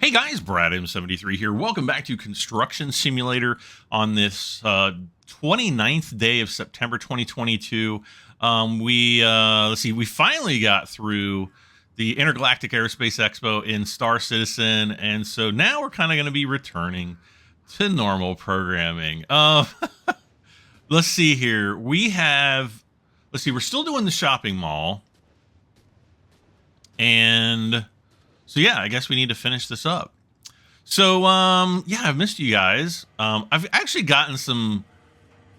Hey guys, Brad M73 here. Welcome back to Construction Simulator on this 29th day of September 2022. We finally got through the Intergalactic Aerospace Expo in Star Citizen, and so now we're kind of going to be returning to normal programming. Let's see here. We're still doing the shopping mall, and so yeah, I guess we need to finish this up. So yeah, I've missed you guys. I've actually gotten some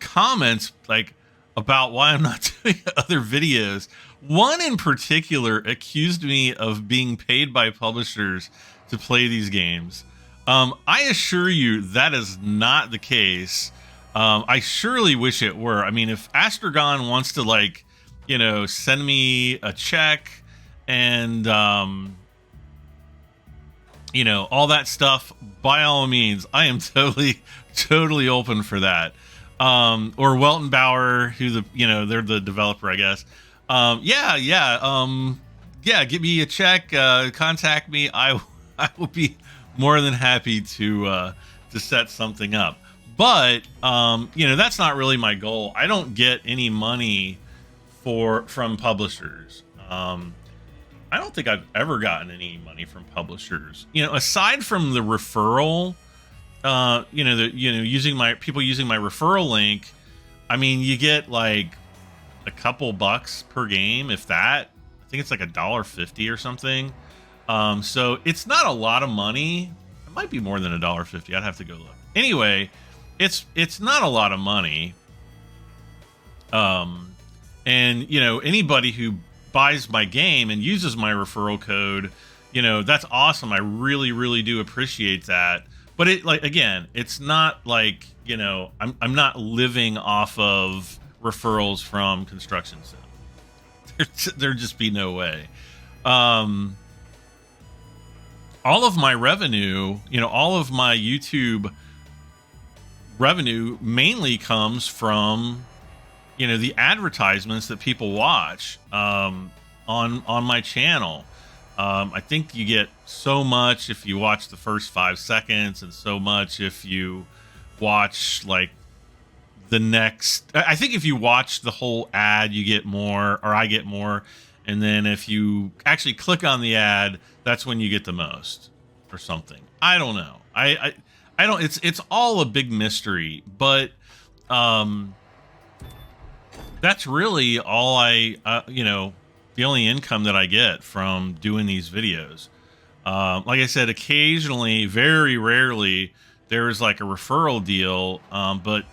comments like about why I'm not doing other videos. One in particular accused me of being paid by publishers to play these games. I assure you that is not the case. I surely wish it were. I mean, if Astragon wants to send me a check and all that stuff, by all means, I am totally open for that. Or Welton Bauer, who they're the developer, I guess. Give me a check, contact me. I will be more than happy to set something up. But that's not really my goal. I don't get any money from publishers. I don't think I've ever gotten any money from publishers. Aside from the referral, using my referral link. I mean, you get like a couple bucks per game, if that. I think it's like $1.50 or something. So it's not a lot of money. It might be more than $1.50. I'd have to go look. Anyway, it's not a lot of money. And anybody who buys my game and uses my referral code, that's awesome. I really do appreciate that. But it's not like, I'm not living off of referrals from Construction Sim. There'd just be no way. All of my revenue, all of my YouTube revenue mainly comes from the advertisements that people watch on my channel. I think you get so much if you watch the first 5 seconds, and so much if you watch like the next. I think if you watch the whole ad, you get more, or I get more. And then if you actually click on the ad, that's when you get the most, or something. I don't know. I don't. It's all a big mystery, but that's really all the only income that I get from doing these videos. Like I said, occasionally, very rarely, there's like a referral deal, but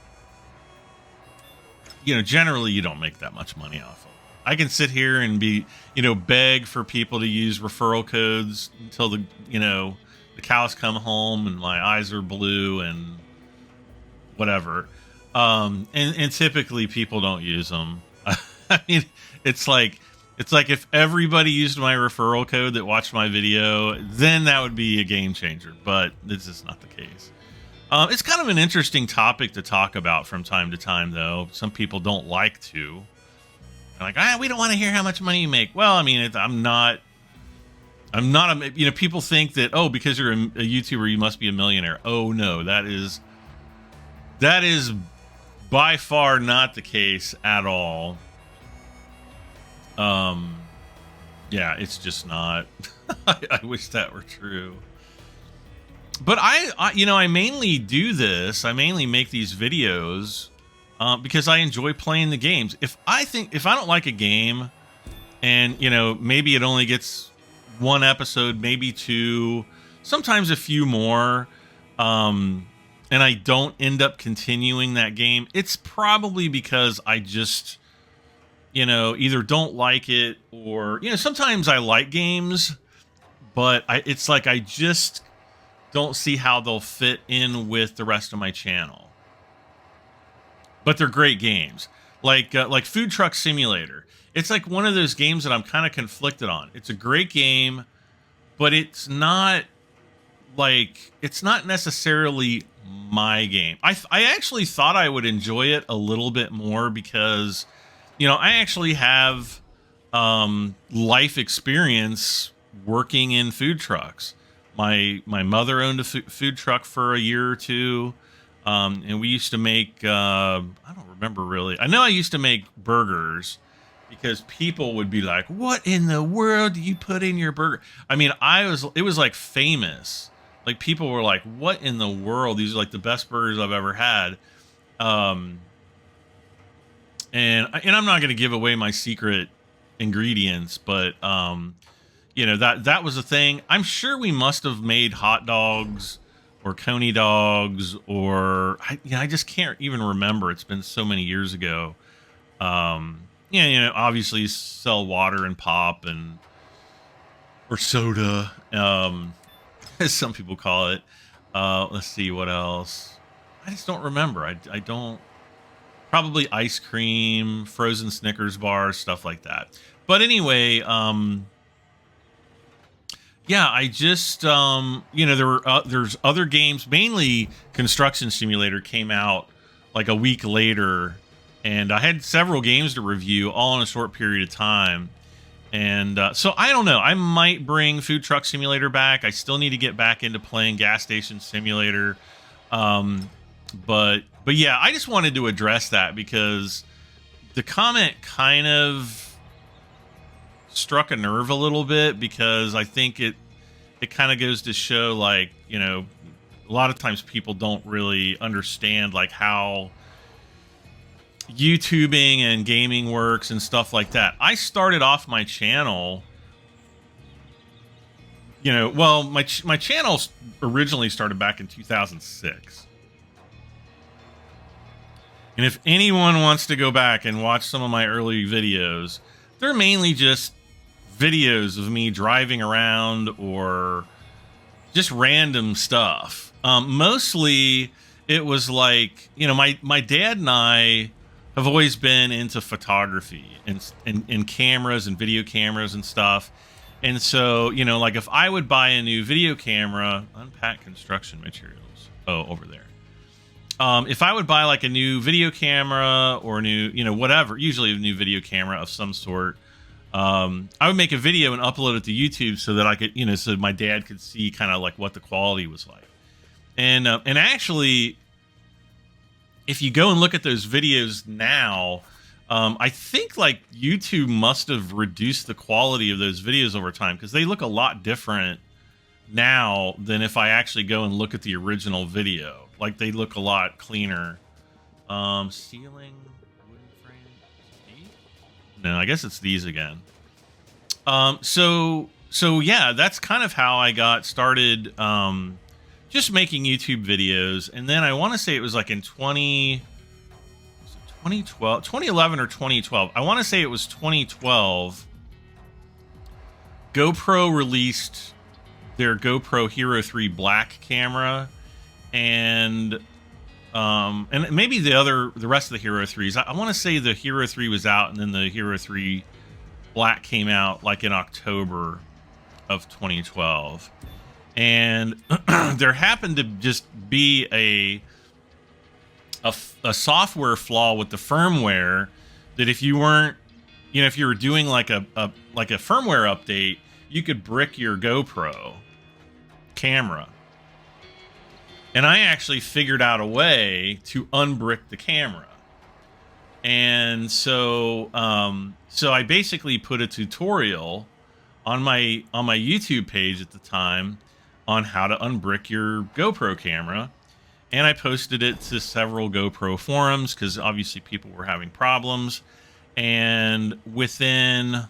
generally you don't make that much money off of it. I can sit here and beg for people to use referral codes until the cows come home and my eyes are blue and whatever. And typically people don't use them. I mean, it's like if everybody used my referral code that watched my video, then that would be a game changer. But this is not the case. It's kind of an interesting topic to talk about from time to time, though. Some people don't like to. They're like, we don't want to hear how much money you make. Well, I mean, I'm not a. People think that because you're a YouTuber, you must be a millionaire. Oh no, that is by far not the case at all. Yeah, it's just not. I wish that were true. But I mainly do this. I mainly make these videos because I enjoy playing the games. If I don't like a game, and maybe it only gets one episode, maybe two, sometimes a few more, and I don't end up continuing that game, it's probably because I just either don't like it, or sometimes I like games, but it's like I just don't see how they'll fit in with the rest of my channel. But they're great games, like Food Truck Simulator. It's like one of those games that I'm kind of conflicted on. It's a great game, but it's not necessarily my game. I actually thought I would enjoy it a little bit more because I actually have life experience working in food trucks. my mother owned a food truck for a year or two, and we used to make. I don't remember really. I know I used to make burgers because people would be like, "What in the world do you put in your burger?" I mean, it was like famous. Like people were like, "What in the world? These are like the best burgers I've ever had." And I'm not going to give away my secret ingredients, but you know, that was a thing. I'm sure we must have made hot dogs or coney dogs, or I just can't even remember. It's been so many years ago. Yeah, you know, obviously sell water and pop or soda, as some people call it. Let's see what else. I just don't remember. I don't. Probably ice cream, frozen Snickers bars, stuff like that. But anyway, yeah, I just, you know, there's other games, mainly Construction Simulator came out like a week later, and I had several games to review all in a short period of time. And so I don't know, I might bring Food Truck Simulator back. I still need to get back into playing Gas Station Simulator. But yeah, I just wanted to address that because the comment kind of struck a nerve a little bit, because I think it kind of goes to show, like, you know, a lot of times people don't really understand like how YouTubing and gaming works and stuff like that. I started off my channel, you know, well, my channel originally started back in 2006. And if anyone wants to go back and watch some of my early videos, they're mainly just videos of me driving around or just random stuff. Mostly it was like, you know, my dad and I have always been into photography and cameras and video cameras and stuff. And so, you know, like if I would buy a new video camera, unpack construction materials. Oh, over there. If I would buy like a new video camera or a new, you know, whatever, usually a new video camera of some sort, I would make a video and upload it to YouTube so that I could, you know, so my dad could see kind of like what the quality was like. And actually, if you go and look at those videos now, I think like YouTube must have reduced the quality of those videos over time, because they look a lot different now than if I actually go and look at the original video. Like they look a lot cleaner. Ceiling, wooden frame. No, I guess it's these again. So yeah, that's kind of how I got started. Just making YouTube videos, and then I want to say it was like in 2011 or 2012. I want to say it was 2012. GoPro released their GoPro Hero 3 Black camera. And maybe the rest of the Hero 3s. I want to say the Hero 3 was out, and then the Hero 3 Black came out like in October of 2012. And there happened to just be a software flaw with the firmware that if you weren't, you know, if you were doing like a firmware update, you could brick your GoPro camera. And I actually figured out a way to unbrick the camera. And so so I basically put a tutorial on my YouTube page at the time on how to unbrick your GoPro camera. And I posted it to several GoPro forums because obviously people were having problems. And within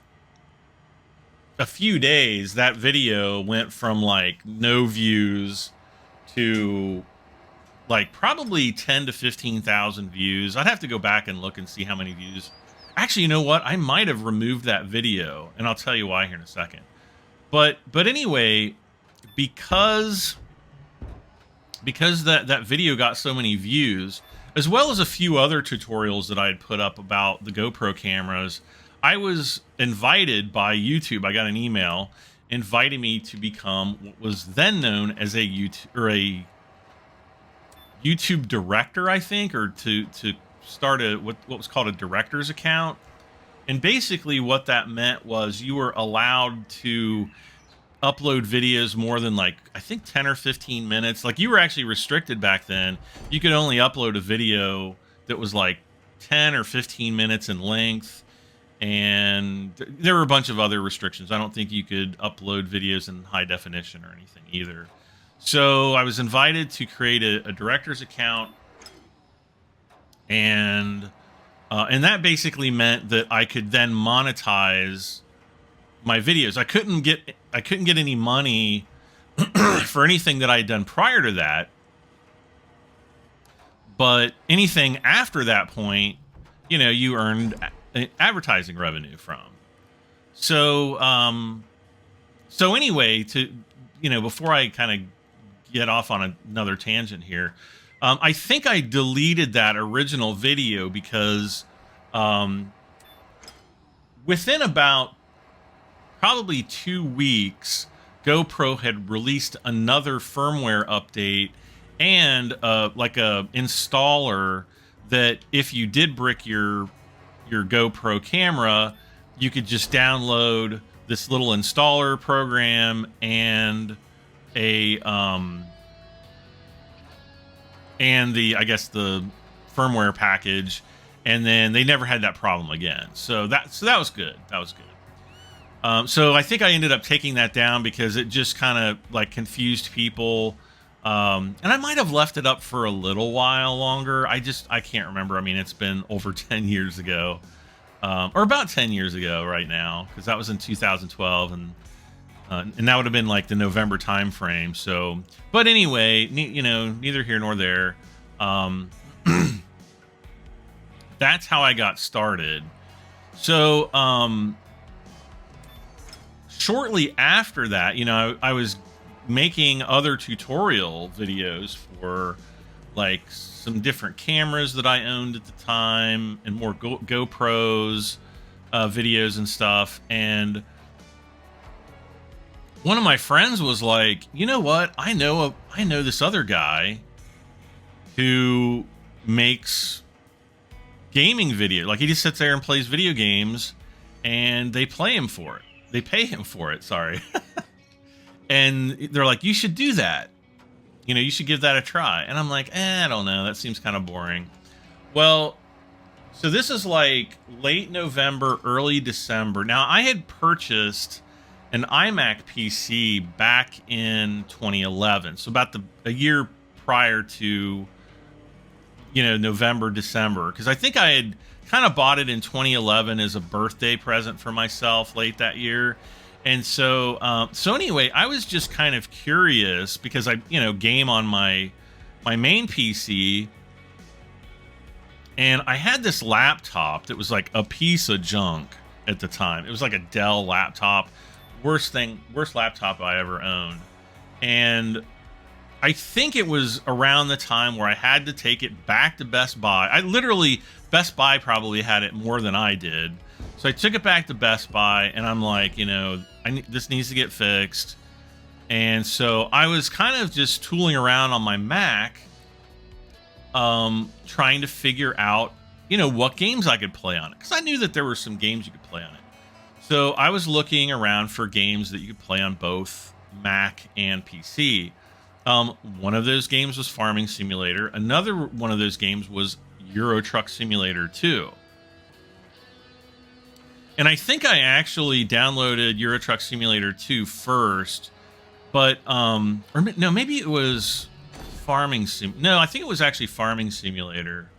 a few days, that video went from like no views to like probably 10 to 15,000 views. I'd have to go back and look and see how many views. Actually, you know what? I might have removed that video, and I'll tell you why here in a second. But anyway, because that video got so many views, as well as a few other tutorials that I had put up about the GoPro cameras, I was invited by YouTube. I got an email inviting me to become what was then known as a YouTube director, I think, or to start what was called a director's account. And basically what that meant was you were allowed to upload videos more than like, I think 10 or 15 minutes. Like, you were actually restricted back then. You could only upload a video that was like 10 or 15 minutes in length. And there were a bunch of other restrictions. I don't think you could upload videos in high definition or anything either. So I was invited to create a director's account, and that basically meant that I could then monetize my videos. I couldn't get any money for anything that I had done prior to that, but anything after that point, you know, you earned advertising revenue from. So so anyway, to, you know, before I kind of get off on another tangent here, I think I deleted that original video because within about probably 2 weeks, GoPro had released another firmware update and like a installer that if you did brick your GoPro camera, you could just download this little installer program and I guess the firmware package, and then they never had that problem again. So that was good. That was good. So I think I ended up taking that down because it just kind of like confused people. And I might have left it up for a little while longer. I can't remember. I mean, it's been over 10 years ago, or about 10 years ago right now, because that was in 2012, and that would have been like the November time frame. So, but anyway, you know, neither here nor there. That's how I got started. So, shortly after that, you know, I was making other tutorial videos for like some different cameras that I owned at the time, and more GoPros videos and stuff. And one of my friends was like, you know what? I know this other guy who makes gaming video. Like, he just sits there and plays video games, and they pay him for it. Sorry. And they're like, you should do that. You know, you should give that a try. And I'm like, I don't know. That seems kind of boring. Well, so this is like late November, early December. Now, I had purchased an iMac PC back in 2011. So about a year prior to, you know, November, December. Because I think I had kind of bought it in 2011 as a birthday present for myself late that year. And so, anyway, I was just kind of curious because I, you know, game on my main PC, and I had this laptop that was like a piece of junk at the time. It was like a Dell laptop, worst laptop I ever owned. And I think it was around the time where I had to take it back to Best Buy. Best Buy probably had it more than I did. So I took it back to Best Buy, and I'm like, you know, this needs to get fixed. And so I was kind of just tooling around on my Mac, trying to figure out, you know, what games I could play on it. Because I knew that there were some games you could play on it. So I was looking around for games that you could play on both Mac and PC. One of those games was Farming Simulator. Another one of those games was Euro Truck Simulator 2. And I think I actually downloaded Euro Truck Simulator 2 first, but or no, maybe it was No, I think it was actually Farming Simulator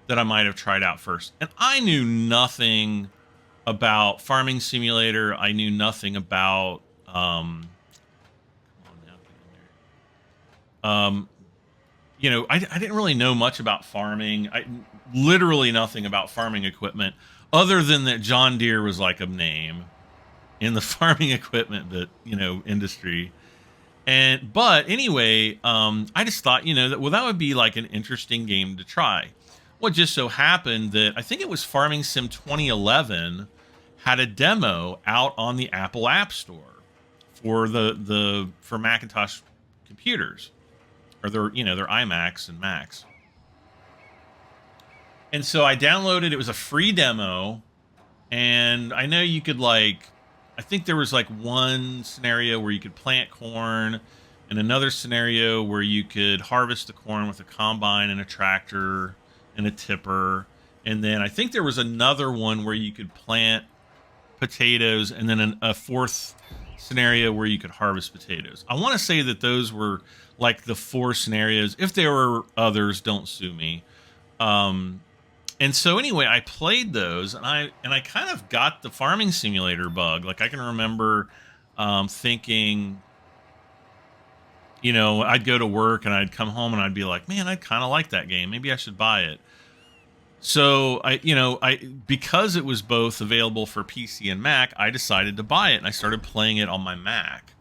that I might have tried out first. And I knew nothing about Farming Simulator. I knew nothing about you know, I didn't really know much about farming. Literally nothing about farming equipment, other than that John Deere was like a name in the farming equipment that, you know, industry. But anyway, I just thought, you know, that would be like an interesting game to try. Well, it just so happened that I think it was Farming Sim 2011 had a demo out on the Apple App Store for for Macintosh computers, or their iMacs and Macs. And so I downloaded. It was a free demo, and I know you could like I think there was like one scenario where you could plant corn, and another scenario where you could harvest the corn with a combine and a tractor and a tipper. And then I think there was another one where you could plant potatoes, and then a fourth scenario where you could harvest potatoes. I want to say that those were like the 4 scenarios. If there were others, don't sue me. And so anyway, I played those, and I kind of got the farming simulator bug. Like, I can remember thinking, you know, I'd go to work and I'd come home and I'd be like, man, I kind of like that game. Maybe I should buy it. So because it was both available for PC and Mac, I decided to buy it, and I started playing it on my Mac.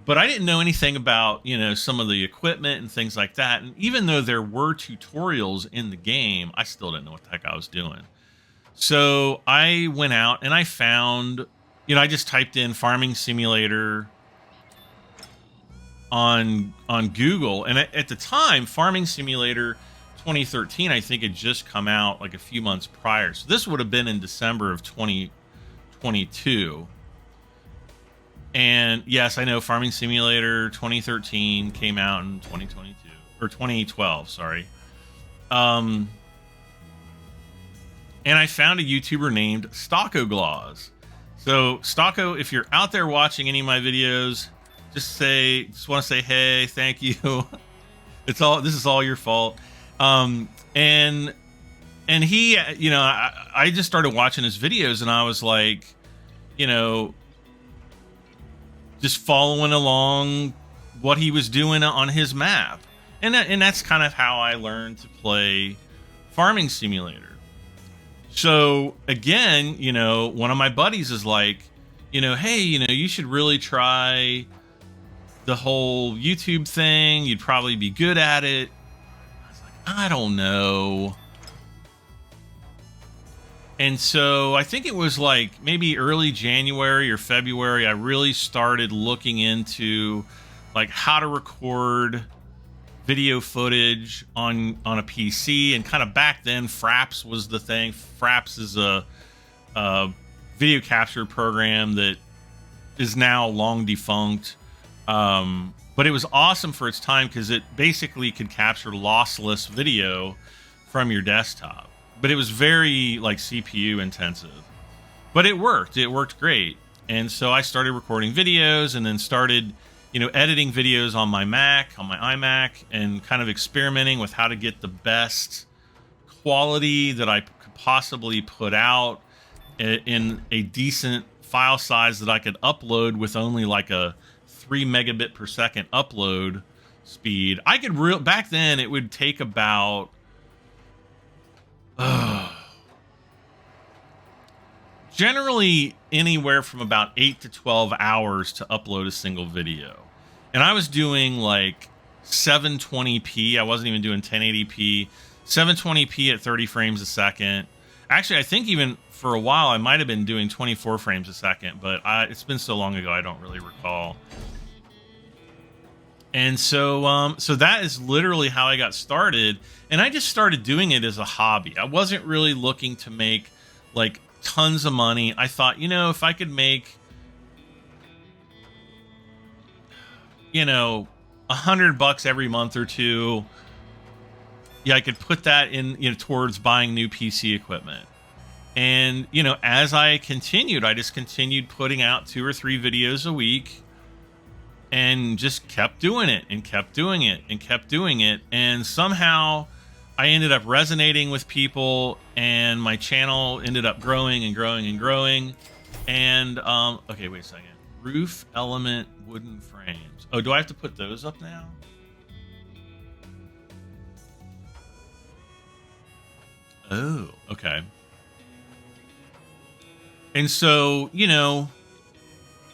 But I didn't know anything about, you know, some of the equipment and things like that. And even though there were tutorials in the game, I still didn't know what the heck I was doing. So I went out and I found, you know, I just typed in farming simulator on Google. And at the time, Farming Simulator 2013, I think, had just come out like a few months prior. So this would have been in December of 2022. And yes, I know Farming Simulator 2013 came out in 2022 or 2012, sorry. And I found a YouTuber named Stockoglaws. So Stocko, if you're out there watching any of my videos, just want to say, hey, thank you. This is all your fault. And he, you know, I just started watching his videos, and I was like, you know, just following along what he was doing on his map. And that's kind of how I learned to play Farming Simulator. So again, you know, one of my buddies is like, you know, hey, you know, you should really try the whole YouTube thing. You'd probably be good at it. I was like, I don't know. And so I think it was like maybe early January or February, I really started looking into like how to record video footage on a PC. And kind of back then, Fraps was the thing. Fraps is a video capture program that is now long defunct. But it was awesome for its time because it basically could capture lossless video from your desktop. But it was very like CPU intensive. But it worked. It worked great. And so I started recording videos, and then started, you know, editing videos on my Mac, on my iMac, and kind of experimenting with how to get the best quality that I could possibly put out in a decent file size that I could upload with only like a 3 megabit per second upload speed. I could back then it would take about generally anywhere from about 8 to 12 hours to upload a single video. And I was doing like 720p. I wasn't even doing 1080p. 720p at 30 frames a second. Actually, I think even for a while I might have been doing 24 frames a second, but it's been so long ago I don't really recall. And so so that is literally how I got started, and I just started doing it as a hobby. I wasn't really looking to make like tons of money. I thought, you know, if I could make, you know, $100 every month or two, yeah, I could put that in, you know, towards buying new PC equipment. And, you know, as I continued, I just continued putting out 2 or 3 videos a week. And just kept doing it and kept doing it and kept doing it. And somehow I ended up resonating with people, and my channel ended up growing and growing and growing. And, okay, wait a second. Roof element wooden frames. Oh, do I have to put those up now? Oh, okay. And so, you know,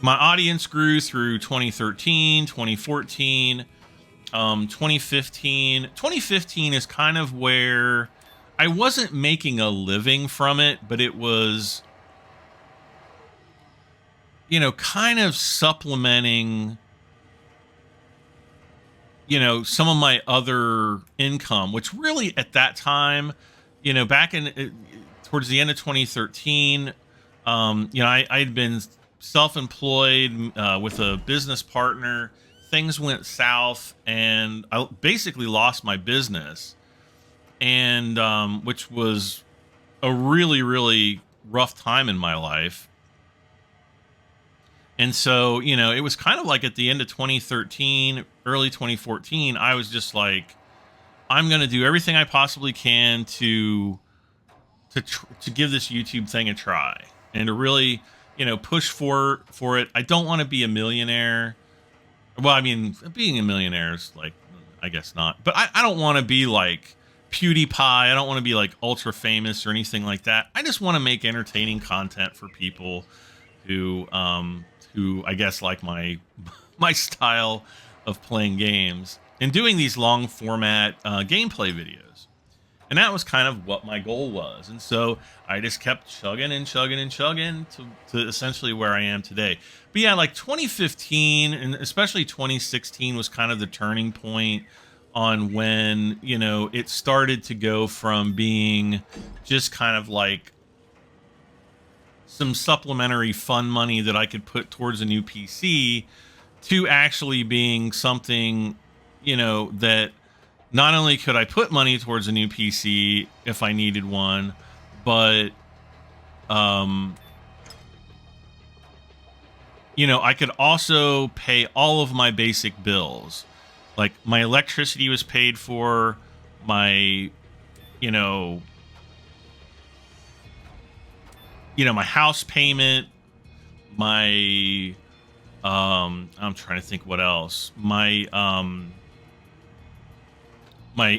my audience grew through 2013, 2014, 2015. 2015 is kind of where I wasn't making a living from it, but it was, you know, kind of supplementing, you know, some of my other income, which really at that time, you know, back in towards the end of 2013, You know, I'd been self-employed with a business partner. Things went south, and I basically lost my business, and which was a really, really rough time in my life. And so, you know, it was kind of like at the end of 2013, early 2014, I was just like, I'm going to do everything I possibly can to give this YouTube thing a try, and to really, you know, push for it. I don't want to be a millionaire. Well, I mean, being a millionaire is like, I guess not. But I don't want to be like PewDiePie. I don't want to be like ultra famous or anything like that. I just want to make entertaining content for people who I guess like my style of playing games and doing these long format gameplay videos. And that was kind of what my goal was. And so I just kept chugging and chugging and chugging to essentially where I am today. But yeah, like 2015 and especially 2016 was kind of the turning point on when, you know, it started to go from being just kind of like some supplementary fun money that I could put towards a new PC to actually being something, you know, that not only could I put money towards a new PC if I needed one, but, you know, I could also pay all of my basic bills. Like my electricity was paid for, my, my house payment, my, I'm trying to think what else, my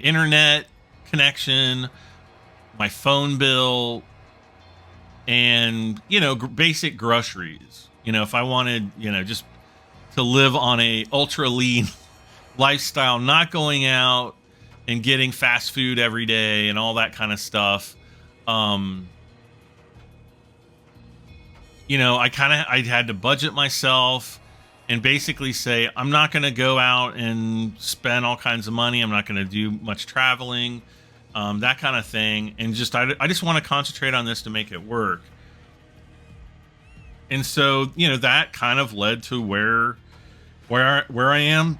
internet connection, my phone bill, and, you know, basic groceries. You know, if I wanted, you know, just to live on a ultra lean lifestyle, not going out and getting fast food every day and all that kind of stuff. You know, I had to budget myself and basically say, I'm not going to go out and spend all kinds of money. I'm not going to do much traveling, that kind of thing. And just, I just want to concentrate on this to make it work. And so, you know, that kind of led to where I am,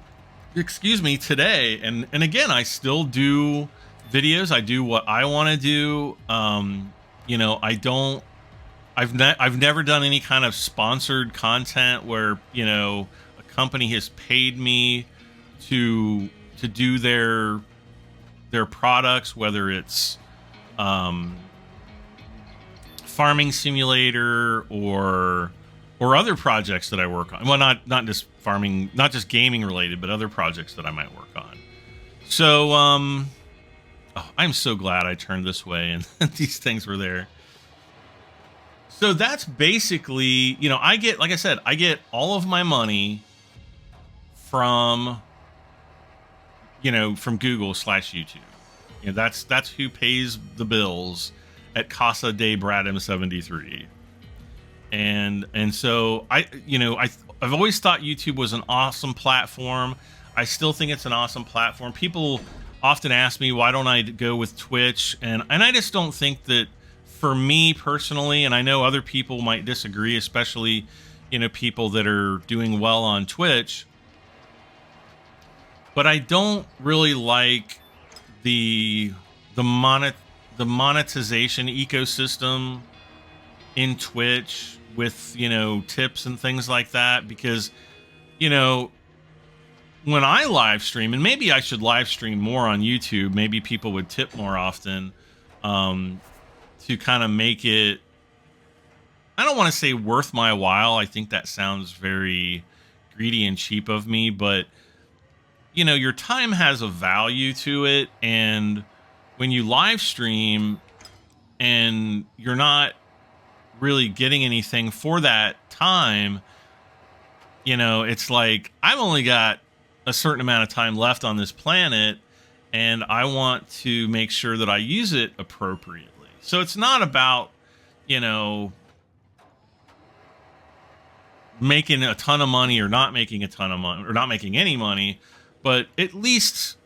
today. And again, I still do videos. I do what I want to do. You know, I've never done any kind of sponsored content where, you know, a company has paid me to do their products, whether it's farming simulator or other projects that I work on. Well, not just farming, not just gaming related, but other projects that I might work on. So I'm so glad I turned this way and these things were there. So that's basically, you know, I get, like I said, I get all of my money from, you know, from Google/YouTube. You know, that's who pays the bills at Casa de Bradham 73. And so I've always thought YouTube was an awesome platform. I still think it's an awesome platform. People often ask me, why don't I go with Twitch? And I just don't think that, for me personally, and I know other people might disagree, especially, you know, people that are doing well on Twitch, but I don't really like the monetization ecosystem in Twitch with, you know, tips and things like that, because, you know, when I live stream, and maybe I should live stream more on YouTube, maybe people would tip more often, to kind of make it, I don't want to say worth my while. I think that sounds very greedy and cheap of me, but, you know, your time has a value to it. And when you live stream and you're not really getting anything for that time, you know, it's like, I've only got a certain amount of time left on this planet, and I want to make sure that I use it appropriately. So it's not about, you know, making a ton of money or not making a ton of money or not making any money, but at least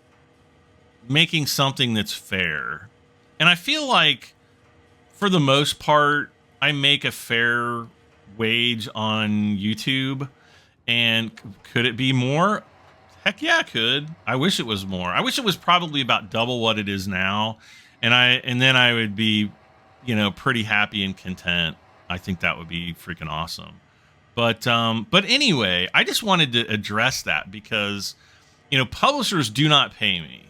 making something that's fair. And I feel like, for the most part, I make a fair wage on YouTube, and could it be more? Heck yeah, it could. I wish it was more. I wish it was probably about double what it is now, and then I would be, you know, pretty happy and content. I think that would be freaking awesome. But anyway, I just wanted to address that because, you know, publishers do not pay me.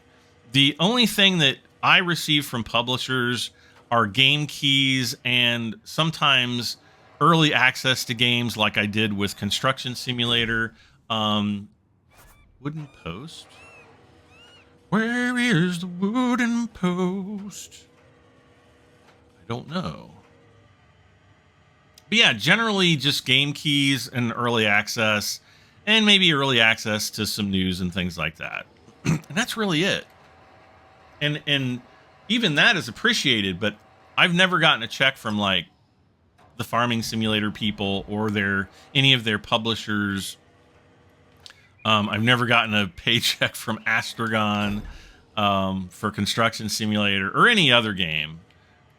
The only thing that I receive from publishers are game keys and sometimes early access to games, like I did with Construction Simulator. Wooden post? Where is the wooden post? I don't know. But yeah, generally just game keys and early access, and maybe early access to some news and things like that. And that's really it. And even that is appreciated, but I've never gotten a check from like the Farming Simulator people or any of their publishers. I've never gotten a paycheck from Astragon for Construction Simulator or any other game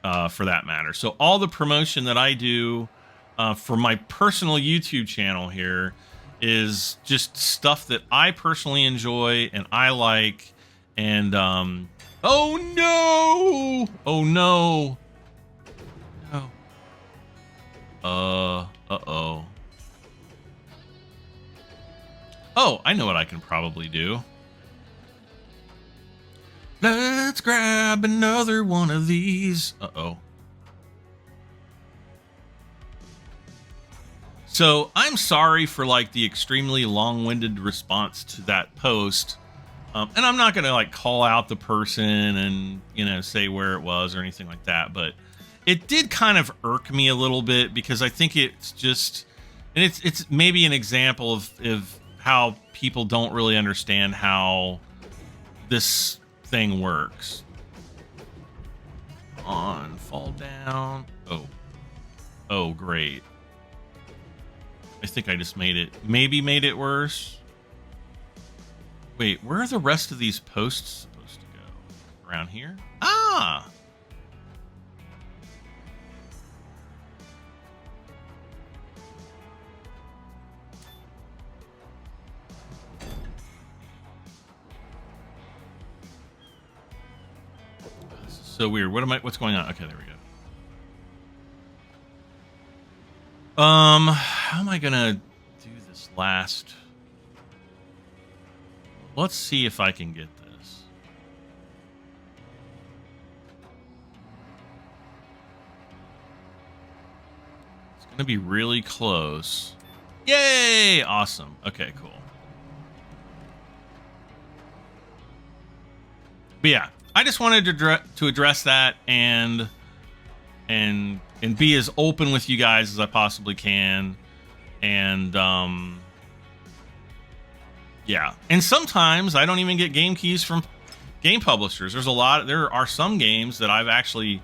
for that matter. So all the promotion that I do for my personal YouTube channel here is just stuff that I personally enjoy and I like. And oh no! Oh no! No. Uh-oh. Oh, I know what I can probably do. Let's grab another one of these. Uh-oh. So I'm sorry for like the extremely long-winded response to that post. And I'm not going to like call out the person and, you know, say where it was or anything like that. But it did kind of irk me a little bit because I think it's just, and it's maybe an example of how people don't really understand how this thing works. Come on, fall down. Oh, great. I think I just made it worse. Wait, where are the rest of these posts supposed to go? Around here? Ah! This is so weird. What's going on? Okay, there we go. How am I gonna do this last? Let's see if I can get this. It's gonna be really close. Yay! Awesome. Okay, cool. But yeah, I just wanted to address that and be as open with you guys as I possibly can. And yeah, and sometimes I don't even get game keys from game publishers. There are some games that I've actually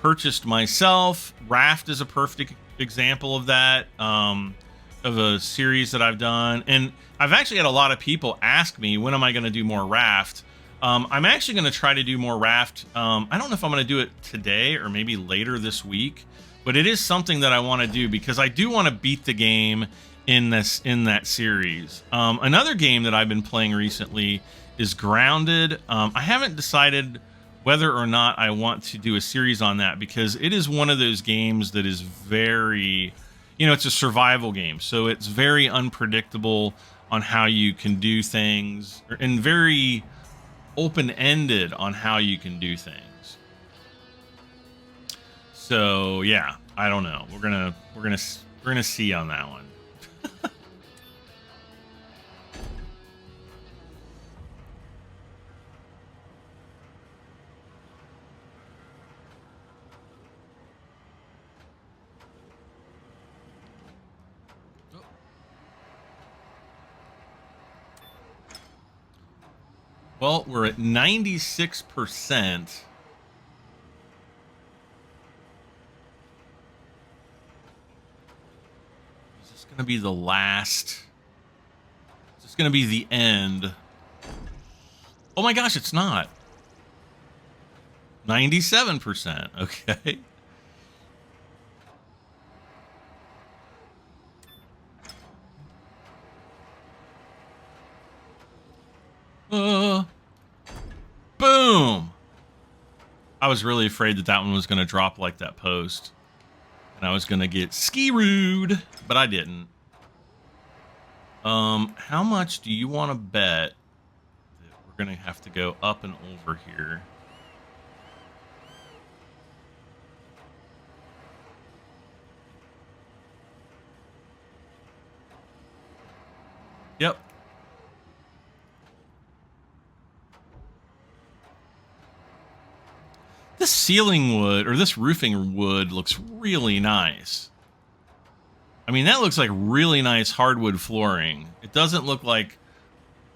purchased myself. Raft is a perfect example of that, of a series that I've done. And I've actually had a lot of people ask me, when am I going to do more Raft? I'm actually going to try to do more Raft. I don't know if I'm going to do it today or maybe later this week, but it is something that I want to do because I do want to beat the game in that series. Another game that I've been playing recently is Grounded. I haven't decided whether or not I want to do a series on that because it is one of those games that is very, you know, it's a survival game, so it's very unpredictable on how you can do things and very open-ended on how you can do things. So yeah, I don't know. We're gonna see on that one. Well, we're at 96%. Is this going to be the last? Is this going to be the end? Oh my gosh, it's not. 97%. Okay. Boom! I was really afraid that that one was going to drop like that post. And I was going to get ski-rooed, but I didn't. How much do you want to bet that we're going to have to go up and over here? Yep. This ceiling wood, or this roofing wood, looks really nice. I mean, that looks like really nice hardwood flooring. It doesn't look like,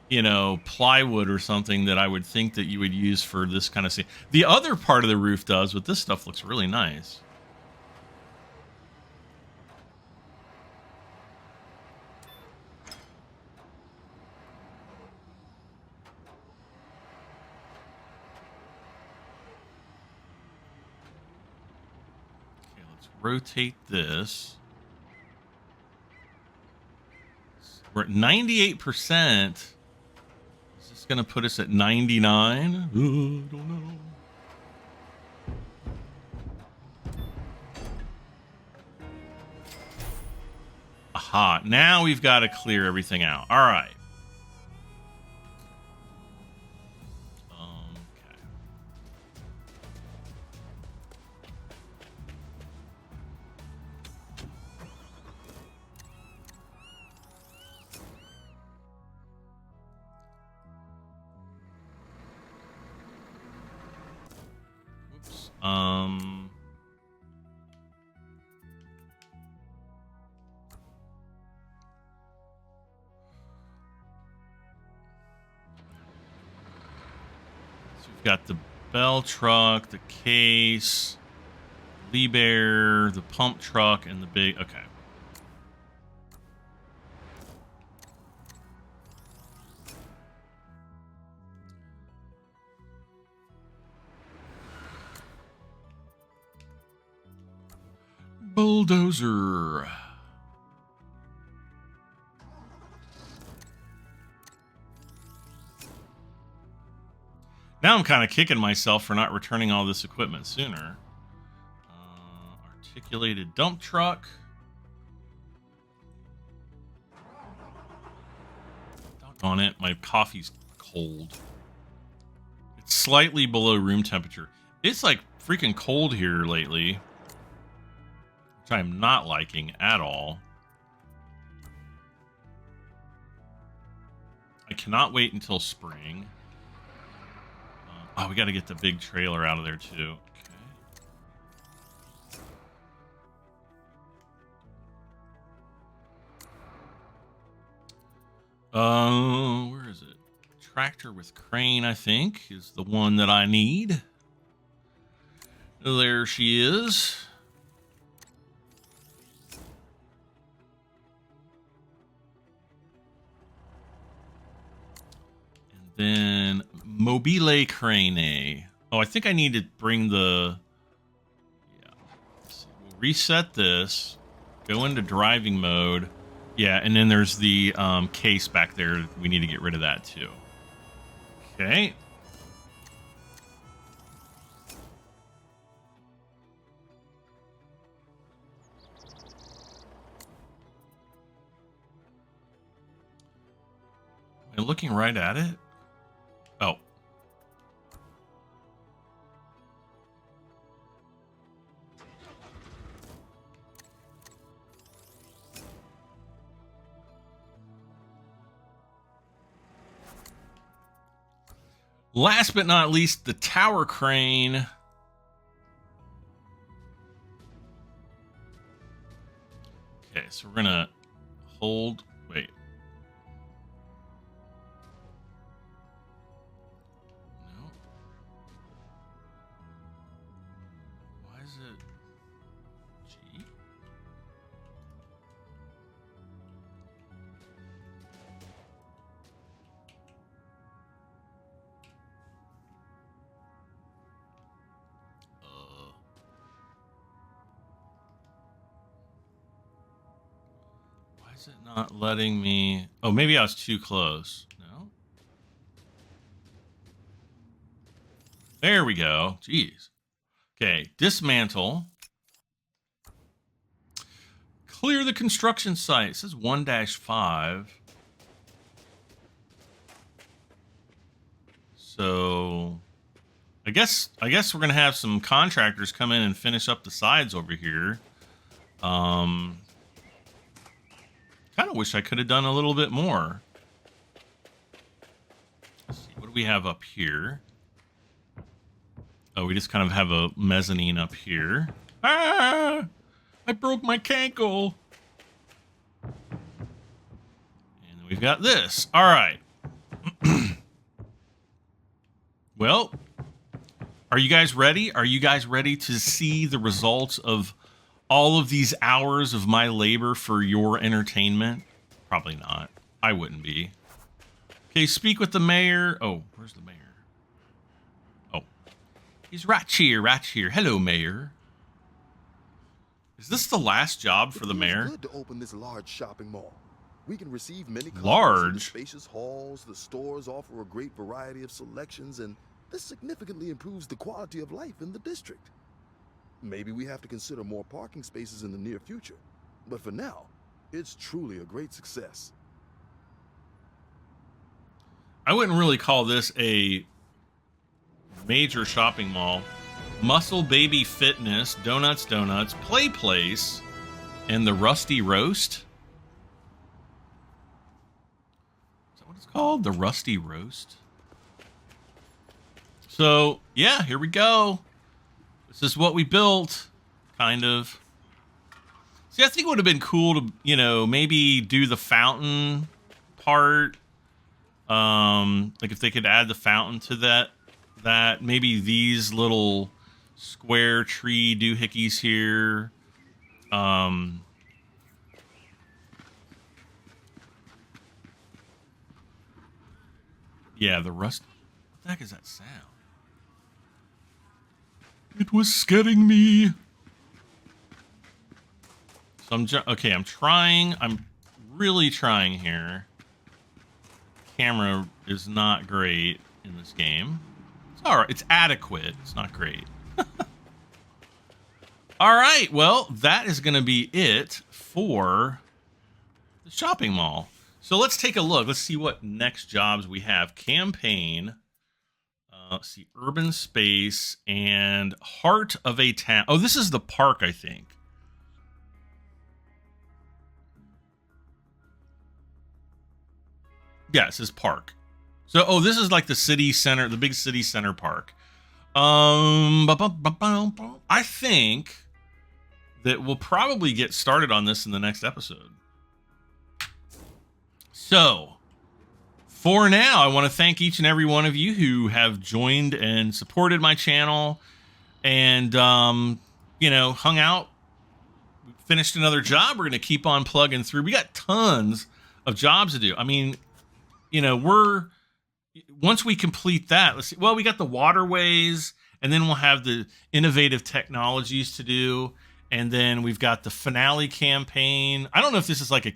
you know, plywood or something that I would think that you would use for this kind of thing. The other part of the roof does, but this stuff looks really nice. Okay, let's rotate this. We're at 98%. Is this going to put us at 99? I don't know. Aha. Now we've got to clear everything out. All right. So we've got the bell truck, the case, Liebherr, the pump truck, and the big. Okay. Bulldozer. Now I'm kind of kicking myself for not returning all this equipment sooner. Articulated dump truck. Doggone it, my coffee's cold. It's slightly below room temperature. It's like freaking cold here lately, which I'm not liking at all. I cannot wait until spring. Oh, we got to get the big trailer out of there too. Okay. Where is it? Tractor with crane, I think, is the one that I need. There she is. Then Mobile Crane. Oh, I think I need to bring the... Yeah. We'll reset this. Go into driving mode. Yeah, and then there's the case back there. We need to get rid of that too. Okay. Am I looking right at it? Oh. Last but not least, the tower crane. Okay, so we're gonna hold. Wait. No. Why is it G? Is it not letting me? Oh, maybe I was too close. No? There we go. Jeez. Okay, dismantle. Clear the construction site. It says 1-5. So I guess we're gonna have some contractors come in and finish up the sides over here. Kind of wish I could have done a little bit more. Let's see, what do we have up here? Oh, we just kind of have a mezzanine up here. Ah! I broke my cankle. And we've got this. All right. Well, are you guys ready? Are you guys ready to see the results of all of these hours of my labor for your entertainment? Probably not. I wouldn't be. Okay, speak with the mayor. Oh, where's the mayor? Oh, he's right here, right here. Hello, mayor. Is this the last job for the mayor? It's good to open this large shopping mall. We can receive many customers Large? in the spacious halls. The stores offer a great variety of selections, and this significantly improves the quality of life in the district. Maybe we have to consider more parking spaces in the near future, but for now, it's truly a great success. I wouldn't really call this a major shopping mall. Muscle Baby Fitness, Donuts, Play Place, and the Rusty Roast. Is that what it's called? The Rusty Roast? So, yeah, here we go. This is what we built, kind of. See, I think it would have been cool to, you know, maybe do the fountain part. Like if they could add the fountain to that maybe these little square tree doohickeys here. Yeah, the rust. What the heck is that sound? It was scaring me. So okay, I'm trying. I'm really trying here. Camera is not great in this game. It's all right. It's adequate. It's not great. All right. Well, that is going to be it for the shopping mall. So let's take a look. Let's see what next jobs we have. Campaign. Let's see. Urban space and heart of a town. Oh, this is the park, I think. Yeah, it says park. So, oh, this is like the city center, the big city center park. I think that we'll probably get started on this in the next episode. So, for now, I want to thank each and every one of you who have joined and supported my channel and, you know, hung out. We finished another job. We're going to keep on plugging through. We got tons of jobs to do. I mean, you know, once we complete that, let's see. Well, we got the waterways, and then we'll have the innovative technologies to do. And then we've got the finale campaign. I don't know if this is like a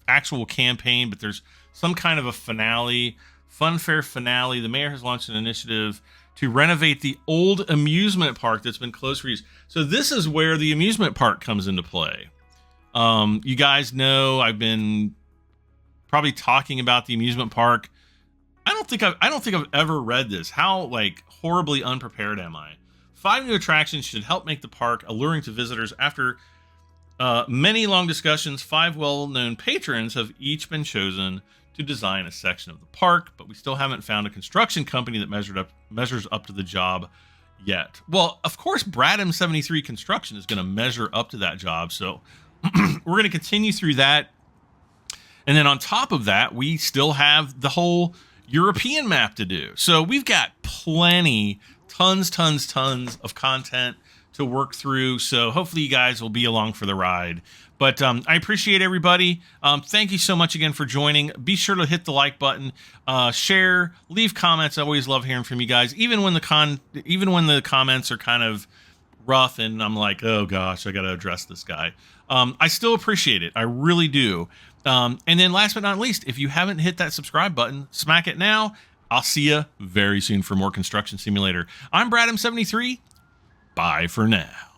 actual campaign, but there's some kind of a finale, funfair finale. The mayor has launched an initiative to renovate the old amusement park that's been closed for years. So this is where the amusement park comes into play. You guys know I've been probably talking about the amusement park. I don't think I've ever read this. How like horribly unprepared am I? 5 new attractions should help make the park alluring to visitors. After many long discussions, 5 well-known patrons have each been chosen to design a section of the park, but we still haven't found a construction company that measures up to the job yet. Well, of course, Bradham 73 Construction is going to measure up to that job, so we're going to continue through that. And then on top of that, we still have the whole European map to do. So we've got plenty, tons of content to work through. So hopefully you guys will be along for the ride. But I appreciate everybody. Thank you so much again for joining. Be sure to hit the like button, share, leave comments. I always love hearing from you guys, even when the comments are kind of rough and I'm like, oh gosh, I got to address this guy. I still appreciate it. I really do. And then last but not least, if you haven't hit that subscribe button, smack it now. I'll see you very soon for more Construction Simulator. I'm Brad M73. Bye for now.